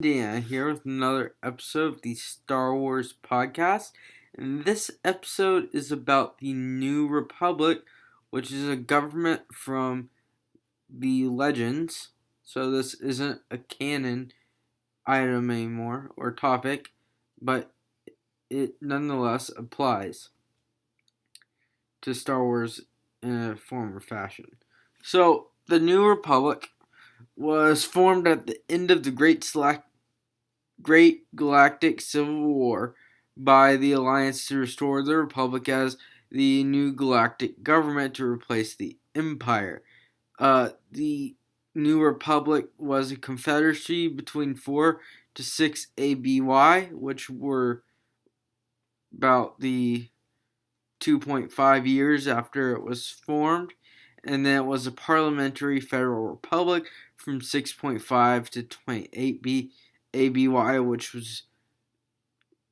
Dan here with another episode of the Star Wars podcast. And this episode is about the New Republic, which is a government from the Legends. So this isn't a canon item anymore or topic, but it nonetheless applies to Star Wars in a form or fashion. So the New Republic was formed at the end of the Great Galactic Civil War by the Alliance to restore the Republic as the new Galactic Government to replace the Empire. The New Republic was a confederacy between 4 to 6 ABY, which were about the 2.5 years after it was formed, and then it was a parliamentary federal republic from 6.5 to 28 ABY, which was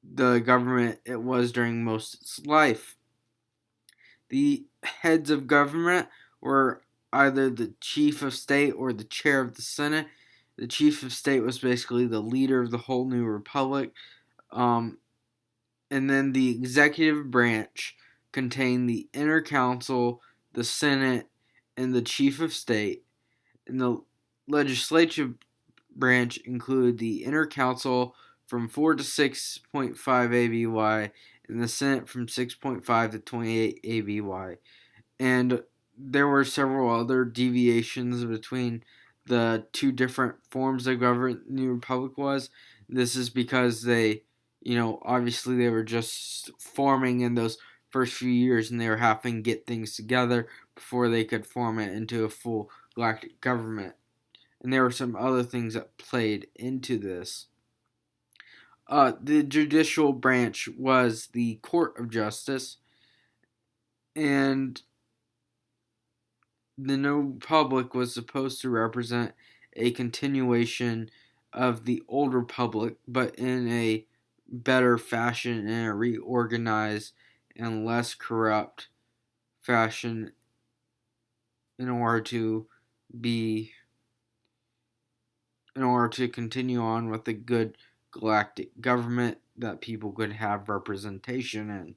the government it was during most of its life. The heads of government were either the chief of state or the chair of the Senate. The chief of state was basically the leader of the whole new republic. And then the executive branch contained the inner council, the Senate, and the chief of state. And the legislative branch included the inner council from 4 to 6.5 ABY and the Senate from 6.5 to 28 ABY. And there were several other deviations between the two different forms of government the New Republic was. This is because they, obviously they were just forming in those first few years and they were having to get things together before they could form it into a full galactic government. And there were some other things that played into this. The judicial branch was the Court of Justice, and the New Republic was supposed to represent a continuation of the Old Republic, but in a better fashion, in a reorganized and less corrupt fashion, in order to continue on with a good galactic government that people could have representation in.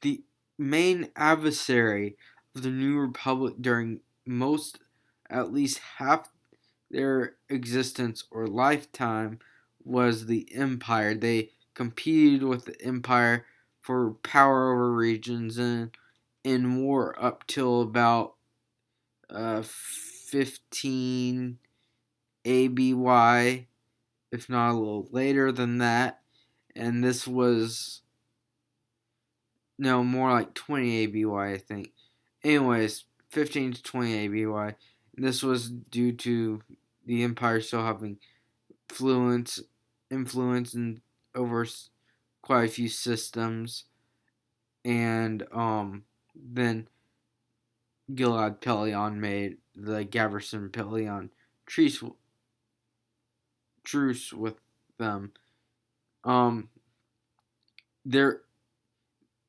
The main adversary of the New Republic during most, at least half their existence or lifetime, was the Empire. They competed with the Empire for power over regions and in war up till about 15 ABY, if not a little later than that. And this was, no, more like 20 ABY, I think. Anyways, 15 to 20 ABY. And this was due to the Empire still having influence and over quite a few systems. And then Gilad Pelion made the Gaverson Pelion truce with them.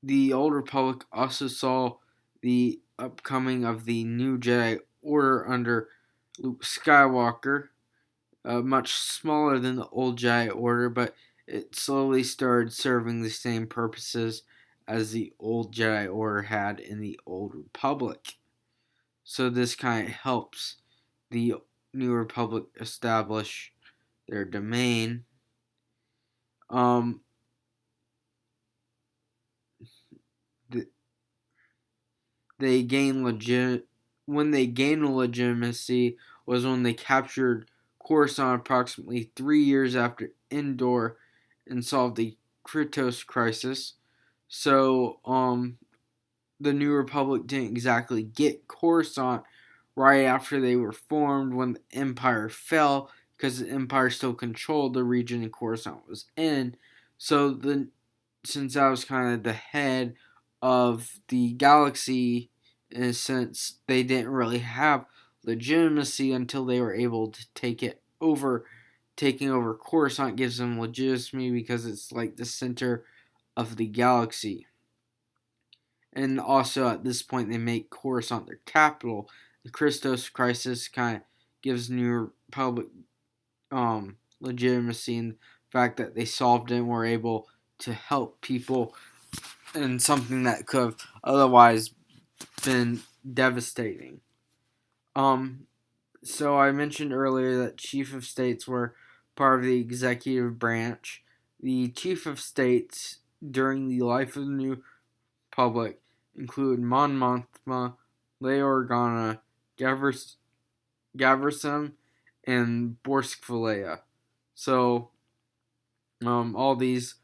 The Old Republic also saw the upcoming of the new Jedi Order under Luke Skywalker, much smaller than the old Jedi Order, but it slowly started serving the same purposes as the old Jedi Order had in the Old Republic. So this kind of helps the New Republic establish their domain. They gained legitimacy was when they captured Coruscant approximately 3 years after Endor and solved the Krytos crisis. So the New Republic didn't exactly get Coruscant right after they were formed when the Empire fell, because the Empire still controlled the region Coruscant was in. So since that was kind of the head of the galaxy, in a sense, they didn't really have legitimacy until they were able to take it over. Taking over Coruscant gives them legitimacy because it's like the center of the galaxy. And also at this point they make Coruscant their capital. The Krytos crisis kind of gives New Republic legitimacy and the fact that they solved it and were able to help people in something that could have otherwise been devastating. So I mentioned earlier that chief of states were part of the executive branch. The chief of states during the life of the new republic include Mon Mothma, Leia Organa, Gaversam, and Borskvalea. So all these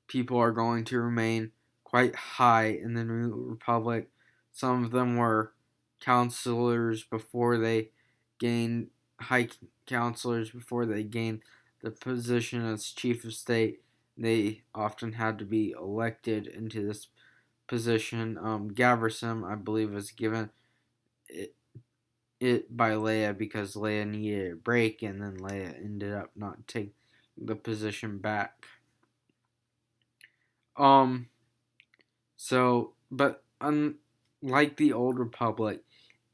people are going to remain quite high in the new republic. Some of them were counselors before they gained high counselors before they gained the position as chief of state. They often had to be elected into this position. Gaversam, I believe, was given it by Leia because Leia needed a break, and then Leia ended up not taking the position back. But unlike the old Republic,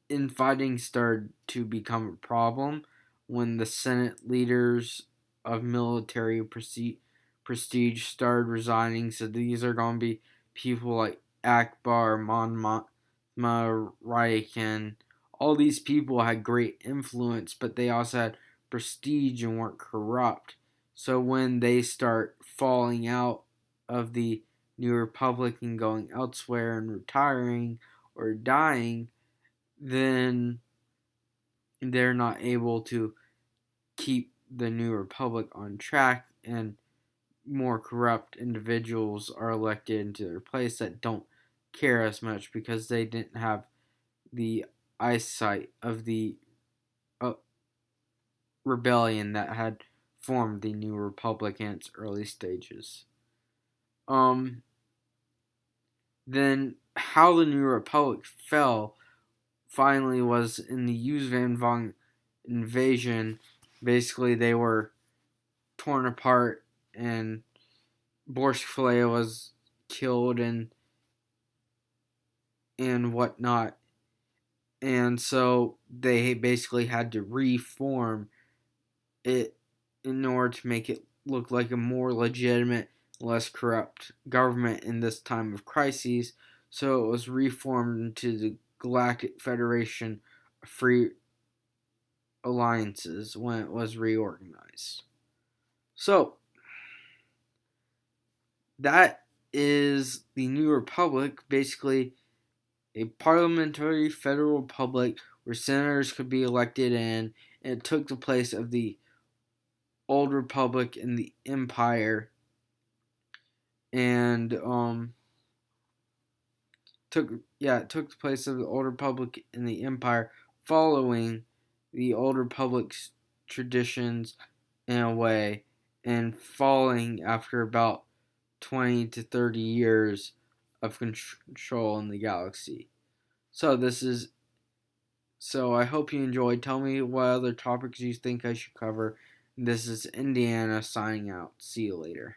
infighting started to become a problem when the Senate leaders of military prestige started resigning. So these are going to be people like Akbar, Mon Mothma, Raiken. All these people had great influence, but they also had prestige and weren't corrupt. So when they start falling out of the New Republic and going elsewhere and retiring or dying, then they're not able to keep the New Republic on track, and more corrupt individuals are elected into their place that don't care as much because they didn't have the eyesight of the rebellion that had formed the New Republic in its early stages. Then how the New Republic fell finally was in the Yuuzhan Vong invasion. Basically, they were torn apart, and Borskvalea was killed and whatnot. And so they basically had to reform it in order to make it look like a more legitimate, less corrupt government in this time of crises. So it was reformed into the Galactic Federation of Free Alliances when it was reorganized. So that is the New Republic, basically a parliamentary federal republic where senators could be elected in, and it took the place of the old republic in the empire, and it took the place of the old republic in the empire, following the old republic's traditions in a way, and falling after about 20 to 30 years of control in the galaxy. So I hope you enjoyed. Tell me what other topics you think I should cover. This is Indiana signing out. See you later.